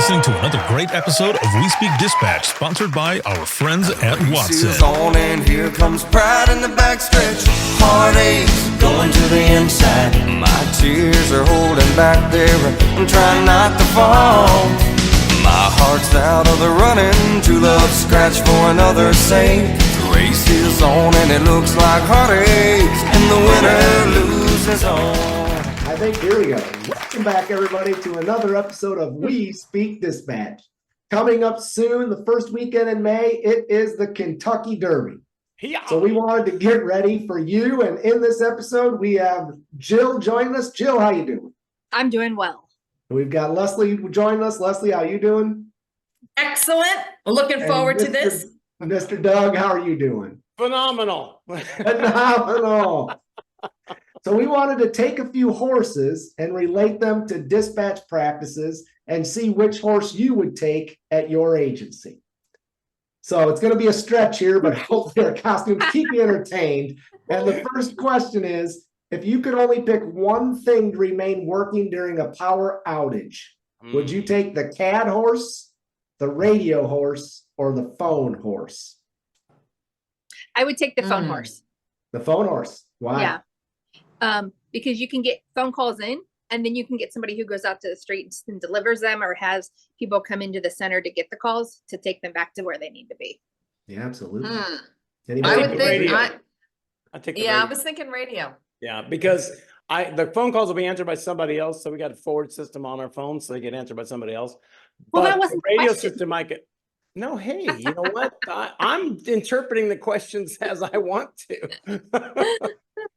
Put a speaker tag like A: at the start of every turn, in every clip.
A: listening to another great episode of We Speak Dispatch, sponsored by our friends at Watson.
B: On and here comes pride in the backstretch. Heartaches going to the inside. My tears are holding back there. I'm trying not to fall. My heart's out of the running. True love scratch for another sake. The race is on and it looks like heartaches, and the winner loses all.
C: I think here we go. Welcome back, everybody, to another episode of We Speak Dispatch. Coming up soon, the first weekend in May, it is the Kentucky Derby.
D: Yeah.
C: So we wanted to get ready for you, and in this episode, we have Jill joining us. Jill, how you doing?
E: I'm doing well.
C: We've got Leslie joining us. Leslie, how you doing?
F: Excellent. Looking forward to this.
C: Mr. Doug, how are you doing?
D: Phenomenal.
C: Phenomenal. So we wanted to take a few horses and relate them to dispatch practices and see which horse you would take at your agency. So it's going to be a stretch here, but hopefully our costumes keep you entertained. And the first question is, if you could only pick one thing to remain working during a power outage, would you take the CAD horse, the radio horse, or the phone horse?
E: I would take the phone horse.
C: The phone horse. Why?
E: Yeah. Because you can get phone calls in, and then you can get somebody who goes out to the streets and delivers them, or has people come into the center to get the calls to take them back to where they need to be.
C: Yeah, absolutely.
F: I would think.
D: I take the
F: Yeah, I
D: radio.
F: was thinking radio.
D: Yeah, because the phone calls will be answered by somebody else, so we got a forward system on our phone, so they get answered by somebody else.
E: Well,
D: But
E: that wasn't
D: the
E: the
D: radio
E: question.
D: system might get. No, hey, you know what? I'm interpreting the questions as I want to.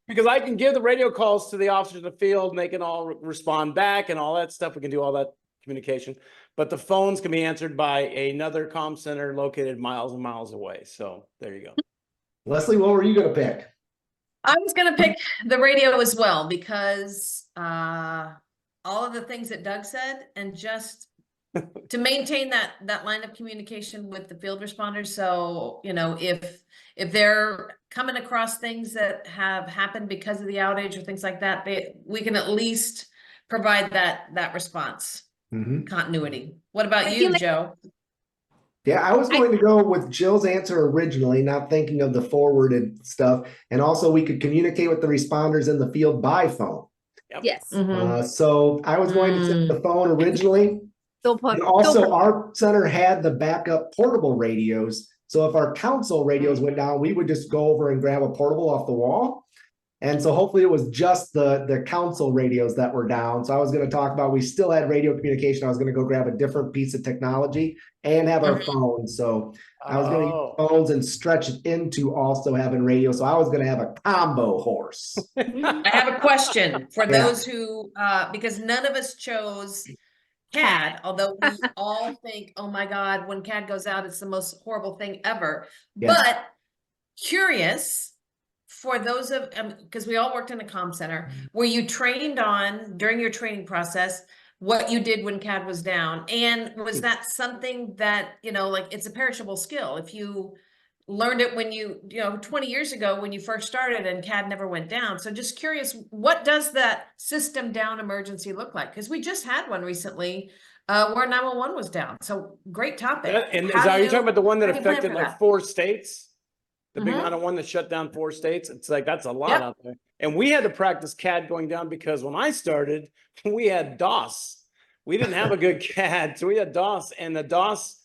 D: Because I can give the radio calls to the officers in the field and they can all respond back and all that stuff. We can do all that communication. But the phones can be answered by another comm center located miles and miles away. So there you go.
C: Leslie, what were you going to pick?
F: I was going to pick the radio as well because all of the things that Doug said, and just to maintain that line of communication with the field responders. So, you know, if they're coming across things that have happened because of the outage or things like that, we can at least provide that response continuity. What about you, Joe?
C: Yeah, I was going to go with Jill's answer originally, not thinking of the forwarded stuff. And also we could communicate with the responders in the field by phone.
D: Yep.
E: Yes.
C: So I was going to take the phone originally. And also our center had the backup portable radios. So if our council radios went down, we would just go over and grab a portable off the wall. And so hopefully it was just the council radios that were down. So I was going to talk about, we still had radio communication. I was going to go grab a different piece of technology and have our phones. So I was going to use phones and stretch it into also having radio. So I was going to have a combo horse.
F: I have a question for those who, because none of us chose CAD, although we all think, oh my God, when CAD goes out, it's the most horrible thing ever.
C: Yes.
F: But curious for those of, because we all worked in a comm center, were you trained on during your training process what you did when CAD was down? And was that something that, you know, like it's a perishable skill? If you learned it when you know, 20 years ago when you first started and CAD never went down. So just curious, what does that system down emergency look like? Because we just had one recently where 911 was down. So great topic.
D: And
F: How
D: are
F: do
D: you talking about the one that
F: how do you plan
D: affected
F: for
D: like
F: that?
D: 4 states? The big
F: Mhm.
D: 911 that shut down 4 states? It's like, that's a lot
F: Yep.
D: out there. And we had to practice CAD going down because when I started, we had DOS. We didn't have a good CAD. So we had DOS, and the DOS,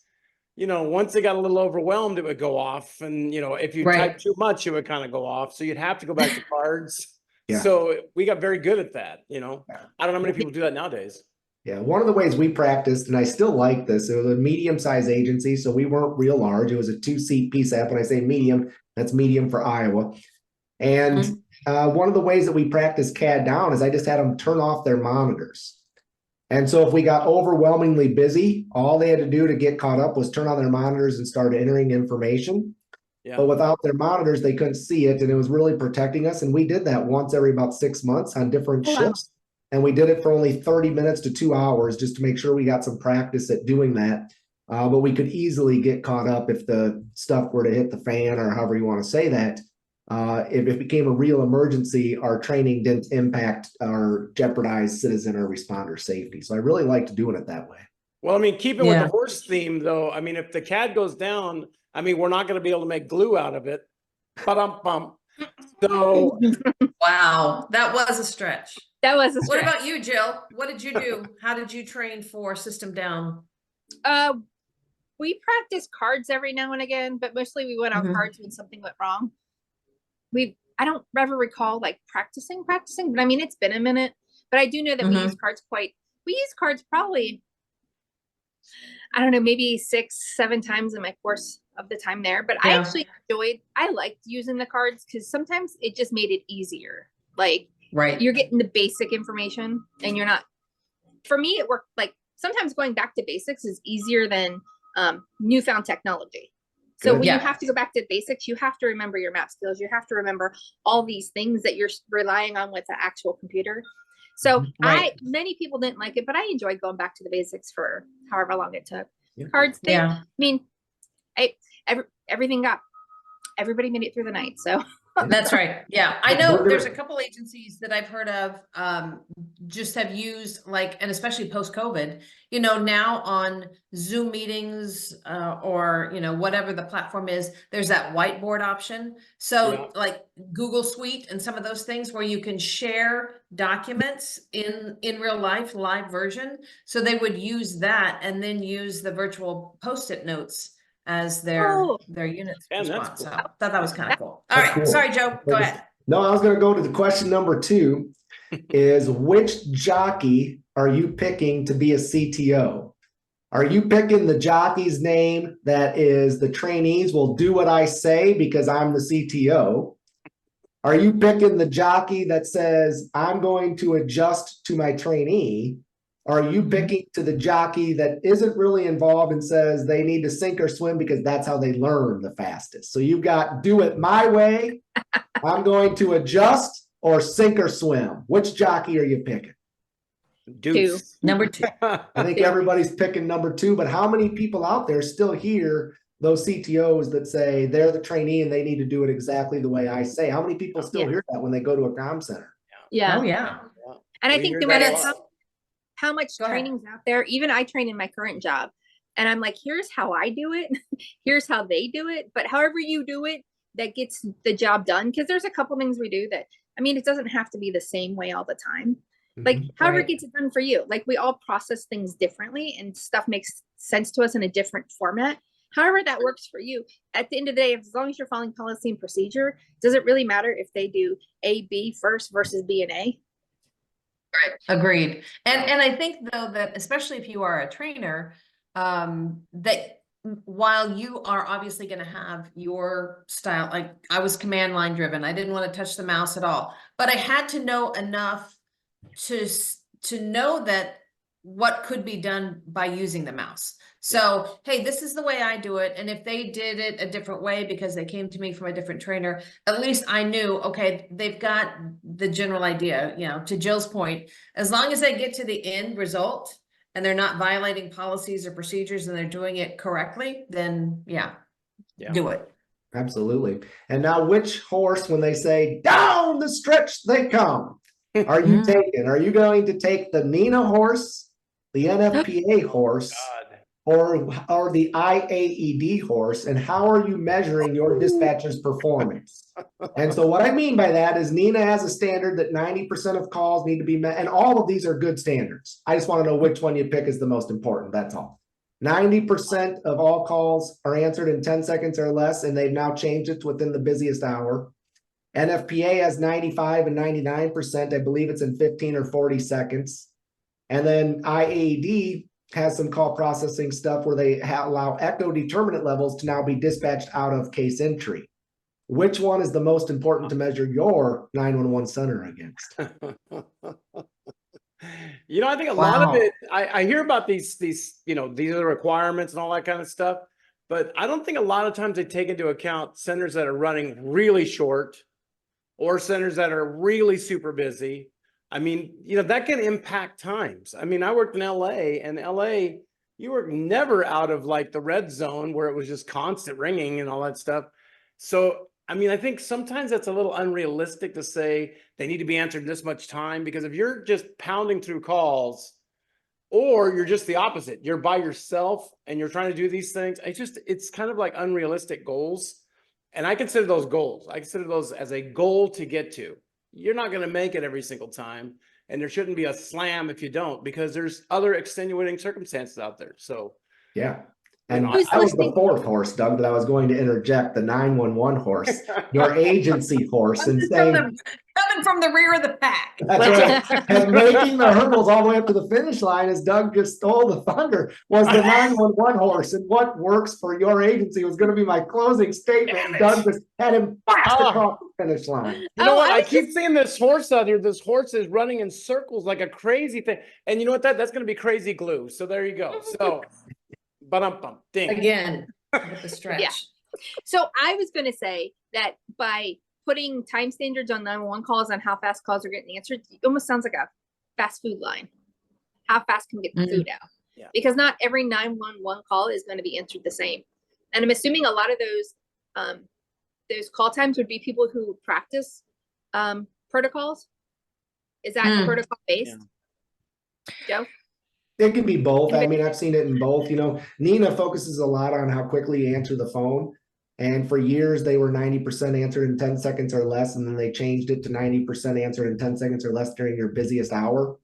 D: you know, once it got a little overwhelmed, it would go off. And, you know, if you
F: Right.
D: typed too much, it would kind of go off. So you'd have to go back to cards.
C: Yeah.
D: So we got very good at that, you know. I don't know how many people do that nowadays.
C: Yeah, one of the ways we practiced, and I still like this, it was a medium-sized agency, so we weren't real large. It was a 2-seat PSAP. When I say medium, that's medium for Iowa. And one of the ways that we practiced CAD down is I just had them turn off their monitors. And so if we got overwhelmingly busy, all they had to do to get caught up was turn on their monitors and start entering information.
D: Yeah.
C: But without their monitors, they couldn't see it, and it was really protecting us. And we did that once every about 6 months on different shifts. And we did it for only 30 minutes to 2 hours just to make sure we got some practice at doing that. But we could easily get caught up if the stuff were to hit the fan, or however you want to say that. If it became a real emergency, our training didn't impact or jeopardize citizen or responder safety. So I really liked doing it that way.
D: Well, I mean, keeping with
F: Yeah.
D: the horse theme though, I mean, if the CAD goes down, I mean, we're not gonna be able to make glue out of it. Ba-dum-bum. So,
F: Wow, that was a stretch.
E: That was a
F: What
E: stretch.
F: about you, Jill? What did you do? How did you train for system down?
E: We practice cards every now and again, but mostly we went on
F: Mhm.
E: cards when something went wrong. I don't ever recall like practicing, but I mean, it's been a minute, but I do know that we use cards we use cards probably, I don't know, maybe 6-7 times in my course of the time there, but
F: Yeah.
E: I liked using the cards because sometimes it just made it easier. Like
F: Right.
E: you're getting the basic information and you're not, for me, it worked like sometimes going back to basics is easier than newfound technology. So
C: Good.
E: when
F: Yeah.
E: you have to go back to basics, you have to remember your map skills. You have to remember all these things that you're relying on with the actual computer. So
F: Right.
E: many people didn't like it, but I enjoyed going back to the basics for however long it took.
C: Yeah.
E: Cards,
F: Yeah.
E: I mean, everybody made it through the night. So
F: That's right. Yeah. I know
C: We're
F: there's a
C: gonna-
F: couple agencies that I've heard of, just have used like, and especially post-COVID, you know, now on Zoom meetings, or, you know, whatever the platform is, there's that whiteboard option. So
D: Yeah.
F: like Google Suite and some of those things where you can share documents in real life, live version. So they would use that and then use the virtual Post-it notes as their units
D: Man, that's
F: response.
D: cool.
F: So I thought that was kind of cool. All
C: That's
F: right.
C: cool.
F: Sorry, Joe. Go ahead.
C: No, I was going to go to the question number 2 is which jockey are you picking to be a CTO? Are you picking the jockey's name that is the trainees will do what I say because I'm the CTO? Are you picking the jockey that says I'm going to adjust to my trainee? Are you picking to the jockey that isn't really involved and says they need to sink or swim because that's how they learn the fastest? So you've got do it my way. I'm going to adjust or sink or swim. Which jockey are you picking?
D: Deuce.
F: Number 2.
C: I think everybody's picking number 2, but how many people out there still hear those CTOs that say they're the trainee and they need to do it exactly the way I say? How many people still hear that when they go to a comm center?
E: yeah.
F: Oh yeah.
E: And I
D: We
E: think
D: hear
E: no
D: that
E: matter
D: a lot.
E: how much
F: Go ahead.
E: training's out there, even I train in my current job and I'm like, here's how I do it. Here's how they do it. But however you do it, that gets the job done. Because there's a couple things we do that, I mean, it doesn't have to be the same way all the time. Like however
F: Right.
E: it gets it done for you. Like we all process things differently and stuff makes sense to us in a different format. However that works for you. At the end of the day, as long as you're following policy and procedure, does it really matter if they do A, B first versus B and A?
F: Right. Agreed. And I think though that especially if you are a trainer, that while you are obviously going to have your style, like I was command line driven, I didn't want to touch the mouse at all, but I had to know enough to know that what could be done by using the mouse. So, hey, this is the way I do it. And if they did it a different way because they came to me from a different trainer, at least I knew, okay, they've got the general idea, you know, to Jill's point, as long as they get to the end result and they're not violating policies or procedures and they're doing it correctly, then yeah. Do it.
C: Absolutely. And now which horse, when they say down the stretch they come, are you taking? Are you going to take the Nina horse, the NFPA horse, or the IAED horse? And how are you measuring your dispatcher's performance? And so what I mean by that is Nina has a standard that 90% of calls need to be met, and all of these are good standards. I just want to know which one you pick is the most important. That's all. 90% of all calls are answered in 10 seconds or less, and they've now changed it to within the busiest hour. NFPA has 95 and 99%. I believe it's in 15 or 40 seconds. And then IAED has some call processing stuff where they allow echo determinant levels to now be dispatched out of case entry. Which one is the most important to measure your 911 center against?
D: You know, I think a lot of it, I hear about these, you know, these are the requirements and all that kind of stuff, but I don't think a lot of times they take into account centers that are running really short or centers that are really super busy. I mean, you know, that can impact times. I mean, I worked in LA, and LA, you were never out of like the red zone where it was just constant ringing and all that stuff. So, I mean, I think sometimes that's a little unrealistic to say they need to be answered in this much time, because if you're just pounding through calls, or you're just the opposite. You're by yourself and you're trying to do these things. It's kind of like unrealistic goals. And I consider those goals. I consider those as a goal to get to. You're not going to make it every single time. And there shouldn't be a slam if you don't, because there's other extenuating circumstances out there. So,
C: Yeah. And
D: Who's
C: I was the fourth horse, Doug, that I was going to interject, the 911 horse, your agency horse, and saying,
F: Coming from the rear of the pack.
C: that's right, and making the hurdles all the way up to the finish line, as Doug just stole the thunder, was the 911 horse. And what works for your agency was going to be my closing statement. And Doug just had him blast across the finish line.
D: You know what? I keep seeing this horse out here. This horse is running in circles like a crazy thing. And you know what? That's going to be crazy glue. So there you go. So, ding.
F: Again, with the stretch.
E: Yeah. So I was going to say that by putting time standards on 911 calls on how fast calls are getting answered, it almost sounds like a fast food line. How fast can we get the food out?
D: Yeah.
E: Because not every 911 call is going to be answered the same. And I'm assuming a lot of those call times would be people who practice protocols. Is that protocol based?
D: Yeah.
E: Joe?
C: It can be both. I mean, I've seen it in both. You know, Nina focuses a lot on how quickly you answer the phone. And for years, they were 90% answered in 10 seconds or less. And then they changed it to 90% answered in 10 seconds or less during your busiest hour.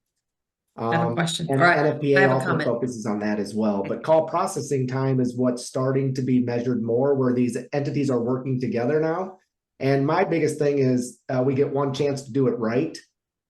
F: I have a question.
C: And
F: All right. I
C: NFPA
F: have a
C: also
F: comment.
C: focuses on that as well. But call processing time is what's starting to be measured more, where these entities are working together now. And my biggest thing is we get one chance to do it right.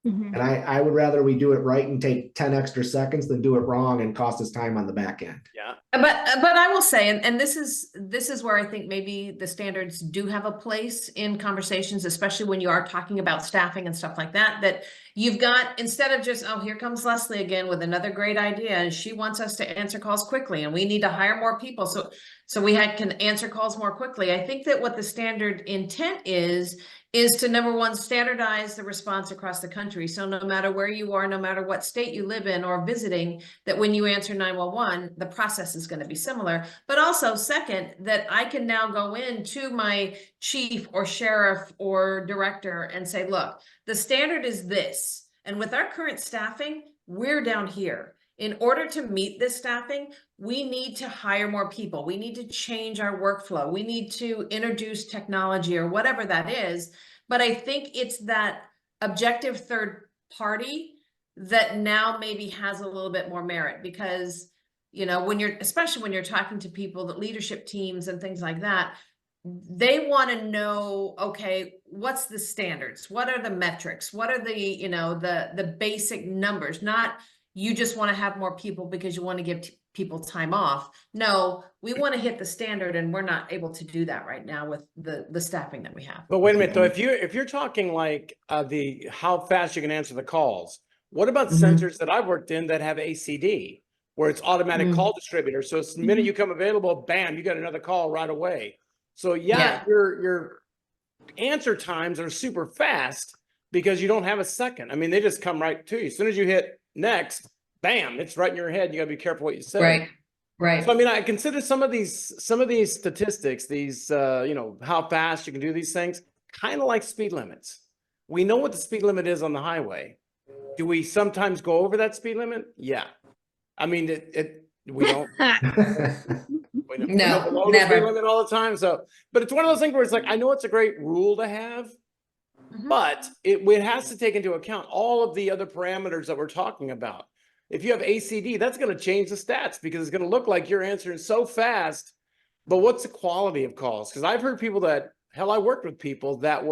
E: Mm-hmm.
C: And I would rather we do it right and take 10 extra seconds than do it wrong and cost us time on the back end.
D: Yeah.
F: But I will say, and this is where I think maybe the standards do have a place in conversations, especially when you are talking about staffing and stuff like that, that you've got, instead of just, oh, here comes Leslie again with another great idea, and she wants us to answer calls quickly and we need to hire more people so we can answer calls more quickly. I think that what the standard intent is to, number one, standardize the response across the country. So no matter where you are, no matter what state you live in or visiting, that when you answer 911, the process is going to be similar. But also, second, that I can now go into my chief or sheriff or director and say, look, the standard is this. And with our current staffing, we're down here. In order to meet this staffing, we need to hire more people. We need to change our workflow. We need to introduce technology or whatever that is. But I think it's that objective third party that now maybe has a little bit more merit, because, you know, especially when you're talking to people, the leadership teams and things like that, they want to know, okay, what's the standards? What are the metrics? What are the, you know, the basic numbers? Not, you just want to have more people because you want to give people time off. No, we want to hit the standard, and we're not able to do that right now with the staffing that we have.
D: But wait a minute though, if you're talking like the how fast you can answer the calls, what about centers that I've worked in that have ACD, where it's automatic call distributor? So it's the minute you come available, bam, you got another call right away. So yeah. your answer times are super fast because you don't have a second. I mean, they just come right to you. As soon as you hit next, bam, it's right in your head. You gotta be careful what you say.
F: Right.
D: So I mean, I consider some of these statistics, these you know, how fast you can do these things, kind of like speed limits. We know what the speed limit is on the highway. Do we sometimes go over that speed limit? Yeah. I mean, we don't. We
F: No,
D: go below the speed limit all the time. So, but it's one of those things where it's like, I know it's a great rule to have, but it has to take into account all of the other parameters that we're talking about. If you have ACD, that's going to change the stats because it's going to look like you're answering so fast. But what's the quality of calls? Because I've heard people that, hell, I worked with people that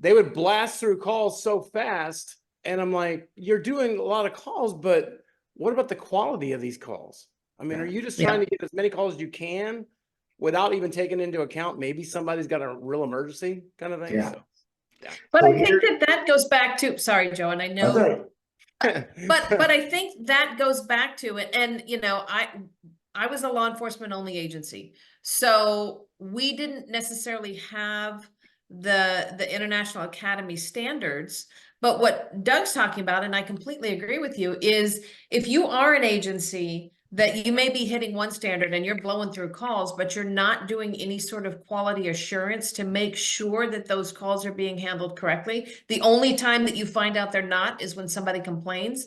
D: they would blast through calls so fast. And I'm like, you're doing a lot of calls, but what about the quality of these calls? I mean, are you just trying to get as many calls as you can without even taking into account maybe somebody's got a real emergency kind of thing?
C: Yeah.
D: So, yeah.
F: But I think that goes back to, sorry, Joe, and I know, but I think that goes back to it. And, you know, I was a law enforcement only agency, so we didn't necessarily have the International Academy standards. But what Doug's talking about, and I completely agree with you, is if you are an agency that you may be hitting one standard and you're blowing through calls, but you're not doing any sort of quality assurance to make sure that those calls are being handled correctly. The only time that you find out they're not is when somebody complains.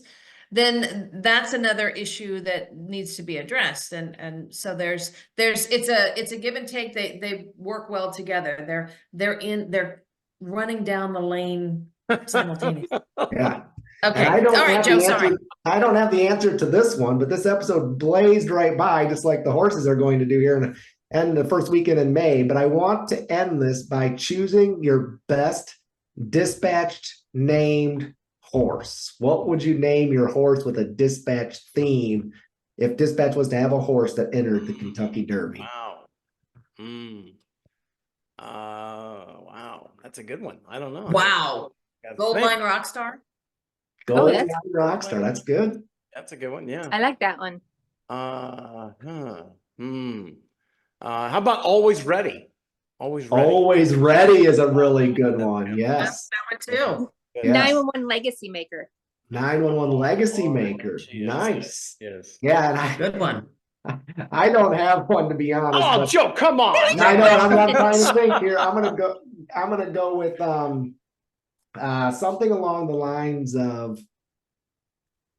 F: then that's another issue that needs to be addressed. And so it's a give and take. They work well together. They're running down the lane simultaneously.
C: Yeah.
F: Okay.
C: And I don't
F: All right,
C: have
F: Joe,
C: the
F: sorry.
C: answer. I don't have the answer to this one, but this episode blazed right by, just like the horses are going to do here and the first weekend in May. But I want to end this by choosing your best dispatched named horse. What would you name your horse with a dispatch theme if dispatch was to have a horse that entered the Kentucky Derby?
D: Wow. Wow. That's a good one. I don't know.
F: Wow. Goldline Rockstar.
C: Goldline Rockstar. That's good.
D: That's a good one. Yeah.
E: I like that one.
D: How about Always Ready? Always Ready.
C: Always Ready is a really good one. Yes.
F: That one too.
C: Yes.
E: 911 Legacy Maker.
C: 911 Legacy Maker. Nice.
D: Yes.
C: Yeah, and
F: Good one.
C: I don't have one, to be honest.
D: Oh,
C: but
D: Joe, come on.
C: I know, I'm not trying to think here. I'm gonna go with something along the lines of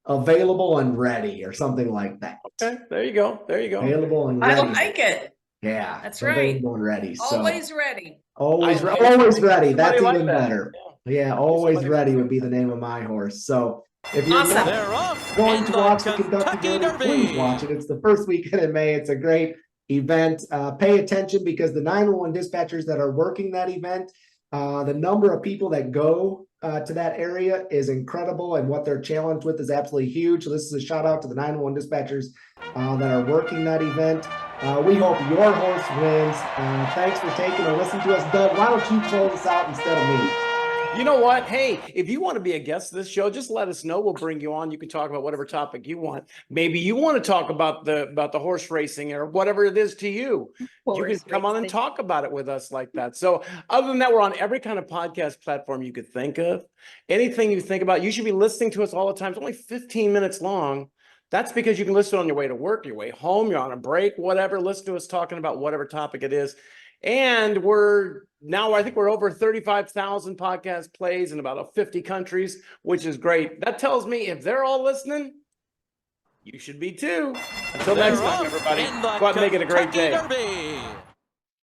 C: available and ready or something like that.
D: Okay, there you go.
C: Available and
F: I
C: ready.
F: like it.
C: Yeah,
F: That's right.
C: Available and ready. So
F: Always ready.
C: always ready. That's even better. Yeah, always ready would be the name of my horse. So if you're
F: Awesome.
C: not
G: They're off
C: going
G: in
C: to
G: the
C: watch the
G: Kentucky
C: Kentucky Derby, please
G: Derby.
C: watch it. It's the first weekend in May. It's a great event. Pay attention because the 911 dispatchers that are working that event, the number of people that go to that area is incredible, and what they're challenged with is absolutely huge. So this is a shout out to the 911 dispatchers that are working that event. We hope your horse wins. Thanks for taking a listen to us. Doug, why don't you close us out instead of me?
D: You know what? Hey, if you want to be a guest of this show, just let us know. We'll bring you on. You can talk about whatever topic you want. Maybe you want to talk about the horse racing or whatever it is to you. You can come on and talk about it with us like that. So other than that, we're on every kind of podcast platform you could think of. Anything you think about, you should be listening to us all the time. It's only 15 minutes long. That's because you can listen on your way to work, your way home, you're on a break, whatever. Listen to us talking about whatever topic it is. And I think we're over 35,000 podcast plays in about 50 countries, which is great. That tells me if they're all listening, you should be too. Until next time, everybody. Go out and make it a great day.
G: Derby.